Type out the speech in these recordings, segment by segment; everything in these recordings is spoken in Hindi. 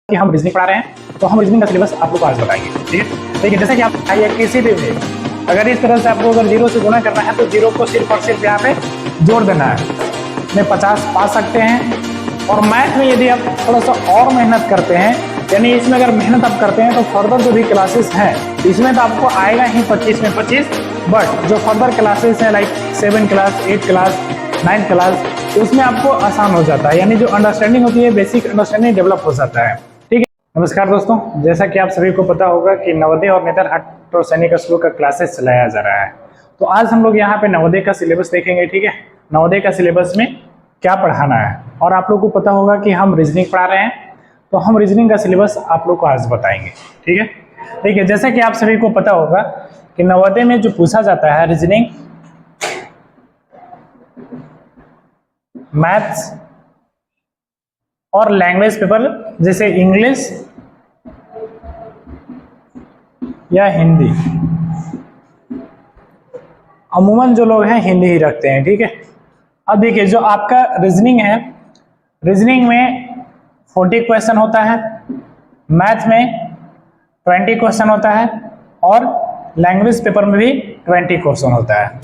कि हम रीजनिंग पढ़ा रहे हैं तो हम रीजनिंग का सिलेबस आप लोग को आज बताएंगे। ठीक है, देखिए जैसे कि आप आइए किसी भी वे अगर इस तरह से आपको अगर जीरो से गुना करना है तो जीरो को सिर्फ और सिर्फ यहाँ पे जोड़ देना है, में 50 पा सकते हैं। और मैथ में यदि आप थोड़ा सा और मेहनत करते हैं, यानी इसमें अगर मेहनत आप करते हैं तो फर्दर जो भी क्लासेस हैं इसमें तो आपको आएगा ही 25 में 25, बट जो फर्दर क्लासेस हैं लाइक 7 क्लास 8 क्लास 9 क्लास उसमें आपको आसान हो जाता है, यानी जो अंडरस्टैंडिंग होती है बेसिक अंडरस्टैंडिंग डेवलप हो जाता है। ठीक है, नमस्कार दोस्तों, जैसा कि आप सभी को पता होगा कि नवोदय और नेतरहाट और सैनिक स्कूल का क्लासेस चलाया जा रहा है। तो आज हम लोग यहाँ पे नवोदय का सिलेबस देखेंगे। ठीक है, नवोदय का सिलेबस में क्या पढ़ाना है, और आप लोग को पता होगा कि हम रीजनिंग पढ़ा रहे हैं तो हम रीजनिंग का सिलेबस आप लोग को आज बताएंगे। ठीक है, देखिए जैसा कि आप सभी को पता होगा कि नवोदय में जो पूछा जाता है रीजनिंग, मैथ्स और लैंग्वेज पेपर जैसे इंग्लिश या हिंदी, अमूमन जो लोग हैं हिंदी ही रखते हैं। ठीक है, अब देखिए जो आपका रीजनिंग है, रीजनिंग में 40 क्वेश्चन होता है, मैथ में 20 क्वेश्चन होता है और लैंग्वेज पेपर में भी 20 क्वेश्चन होता है।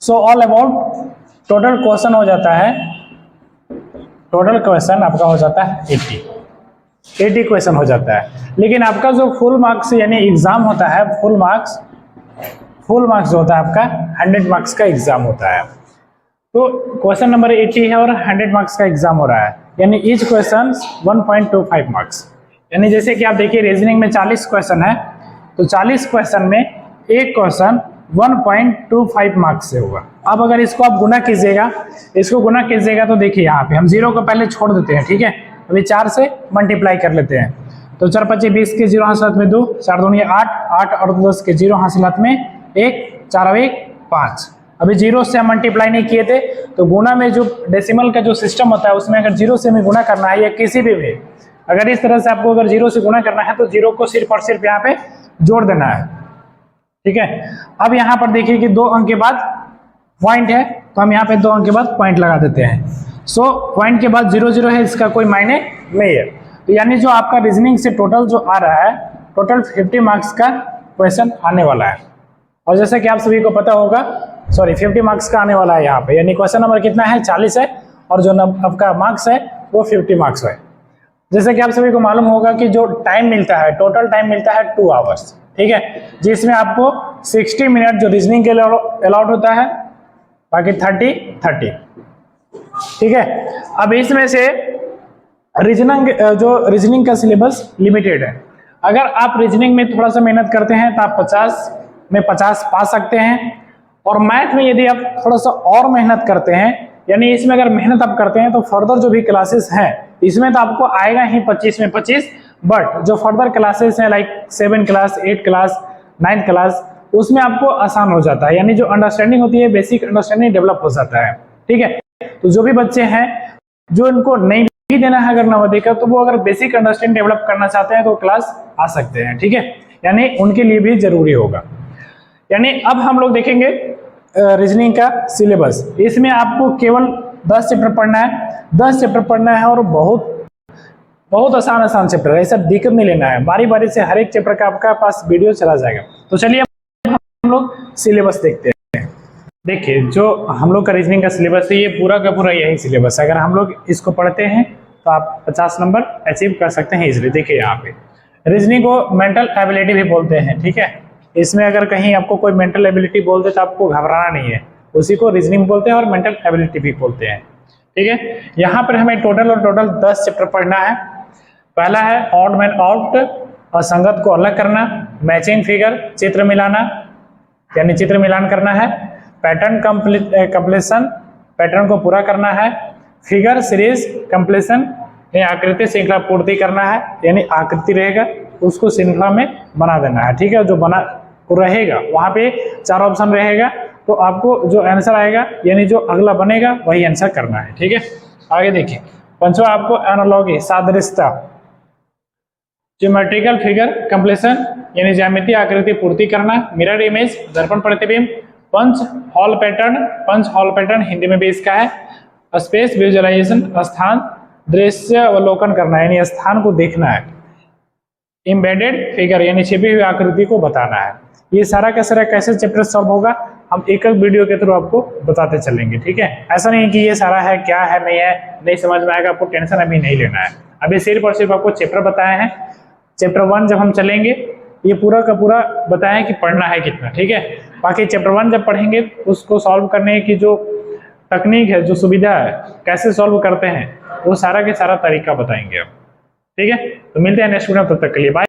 So all about total question हो जाता है, टोटल क्वेश्चन आपका हो जाता है 80 क्वेश्चन हो जाता है। लेकिन आपका जो फुल मार्क्स यानी एग्जाम होता है, फुल मार्क्स जो होता है आपका 100 मार्क्स का एग्जाम होता है। तो क्वेश्चन नंबर 80 है और 100 मार्क्स का एग्जाम हो रहा है, यानी ईच क्वेश्चन 1.25 मार्क्स। यानी जैसे कि आप देखिए रीजनिंग में 40 क्वेश्चन है तो 40 क्वेश्चन में एक क्वेश्चन 1.25 मार्क्स से होगा। अब अगर इसको आप गुना कीजिएगा तो देखिए यहाँ पे हम जीरो को पहले छोड़ देते हैं। ठीक है, अभी 4 से मल्टीप्लाई कर लेते हैं तो 4 5 20 के जीरो हासिलात में 2, 4 दूनी 8, 8 और 10 के जीरो हासिलात में 1, 4 और 1 5। अभी जीरो से हम मल्टीप्लाई नहीं किए थे तो गुना में जो डेसिमल का जो सिस्टम होता है उसमें अगर जीरो से हमें गुना करना है या किसी भी वे अगर इस तरह से आपको अगर जीरो से गुना करना है तो जीरो को सिर्फ और सिर्फ यहाँ पे जोड़ देना है। ठीक है, अब यहाँ पर देखिए कि 2 अंक के बाद पॉइंट है तो हम यहाँ पे 2 अंक के बाद पॉइंट लगा देते हैं। सो पॉइंट के बाद 0 0 है, इसका कोई मायने नहीं है। तो यानी जो आपका रीजनिंग से टोटल जो आ रहा है, टोटल 50 मार्क्स का क्वेश्चन आने वाला है। और जैसे कि आप सभी को पता होगा 50 मार्क्स का आने वाला है यहाँ पे, यानी क्वेश्चन नंबर कितना है 40 है और जो आपका मार्क्स है वो 50 मार्क्स है। जैसे कि आप सभी को मालूम होगा कि जो टाइम मिलता है, टोटल टाइम मिलता है 2 आवर्स। ठीक है, जिसमें आपको 60 मिनट जो रीजनिंग के लिए अलाउड होता है, बाकी 30। ठीक है, अब इसमें से रीजनिंग का सिलेबस लिमिटेड है। अगर आप रीजनिंग में थोड़ा सा मेहनत करते हैं तो आप 50 में 50 पा सकते हैं। और मैथ में यदि आप थोड़ा सा और मेहनत करते हैं, यानी इसमें अगर मेहनत आप करते हैं तो फर्दर जो भी क्लासेस हैं इसमें तो आपको आएगा ही 25 में 25, बट जो फर्दर क्लासेस हैं लाइक 7 क्लास 8 क्लास 9 क्लास उसमें आपको आसान हो जाता है, यानी जो अंडरस्टैंडिंग होती है बेसिक अंडरस्टैंडिंग डेवलप हो जाता है। ठीक है, तो जो भी बच्चे हैं जो इनको नहीं भी देना है अगर नवोदय का, तो वो अगर बेसिक अंडरस्टैंडिंग डेवलप करना चाहते हैं तो क्लास आ सकते हैं। ठीक है, यानी उनके लिए भी जरूरी होगा। यानी अब हम लोग देखेंगे रीजनिंग का सिलेबस। इसमें आपको केवल 10 चैप्टर पढ़ना है, 10 चैप्टर पढ़ना है और बहुत आसान चैप्टर है, ऐसा दिक्कत नहीं लेना है। बारी बारी से हर एक चैप्टर का आपका पास वीडियो चला जाएगा। तो चलिए हम लोग सिलेबस देखते हैं। देखिए जो हम लोग का रीजनिंग का सिलेबस है ये पूरा का पूरा यही सिलेबस है। अगर हम लोग इसको पढ़ते हैं तो आप 50 नंबर अचीव कर सकते हैं इजिली। देखिए यहाँ पे रीजनिंग को मेंटल एबिलिटी भी बोलते हैं। ठीक है, इसमें अगर कहीं आपको कोई मेंटल एबिलिटी बोलते तो आपको घबराना नहीं है, उसी को रीजनिंग बोलते हैं और मेंटल एबिलिटी भी बोलते हैं। ठीक है, यहाँ पर हमें टोटल 10 चैप्टर पढ़ना है। पहला है ऑड मैन आउट, असंगत को अलग करना, मैचिंग फिगर चित्र मिलाना यानी चित्र मिलान करना है, पैटर्न कंप्लीशन पैटर्न को पूरा करना है, फिगर सीरीज कंप्लीशन आकृति श्रृंखला पूर्ति करना है, यानी आकृति रहेगा उसको श्रृंखला में बना देना है। ठीक है, जो बना रहेगा वहां पे 4 ऑप्शन रहेगा तो आपको जो आंसर आएगा यानी जो अगला बनेगा वही आंसर करना है। ठीक है, आगे देखिए 5वां आपको एनालॉजी सादृश्यता, ज्योमेट्रिकल फिगर कंप्लीशन यानी ज्यामितीय आकृति पूर्ति करना, मिरर इमेज दर्पण प्रतिबिंब, पंच हॉल पैटर्न हिंदी में भी इसका है, स्पेस विजुअलाइजेशन स्थान दृश्य अवलोकन करना है, यानी स्थान को देखना है। एम्बेडेड फिगर यानी छिपी हुई आकृति को बताना है। ये सारा का सारा कैसे चैप्टर सॉल्व होगा हम एक एक वीडियो के थ्रू आपको बताते चलेंगे, ठीक है। ऐसा नहीं कि ये सारा है क्या है नहीं है, नहीं समझ में आएगा, आपको टेंशन अभी नहीं लेना है। अभी सिर्फ और सिर्फ आपको चैप्टर बताए हैं। चैप्टर 1 जब हम चलेंगे ये पूरा का पूरा बताया कि पढ़ना है कितना, ठीक है। बाकी चैप्टर 1 जब पढ़ेंगे उसको सॉल्व करने की जो तकनीक है, जो सुविधा है, कैसे सॉल्व करते हैं, वो सारा के सारा तरीका बताएंगे हम, ठीक है। तो मिलते हैं नेक्स्ट वीडियो, तब तक के लिए बाय।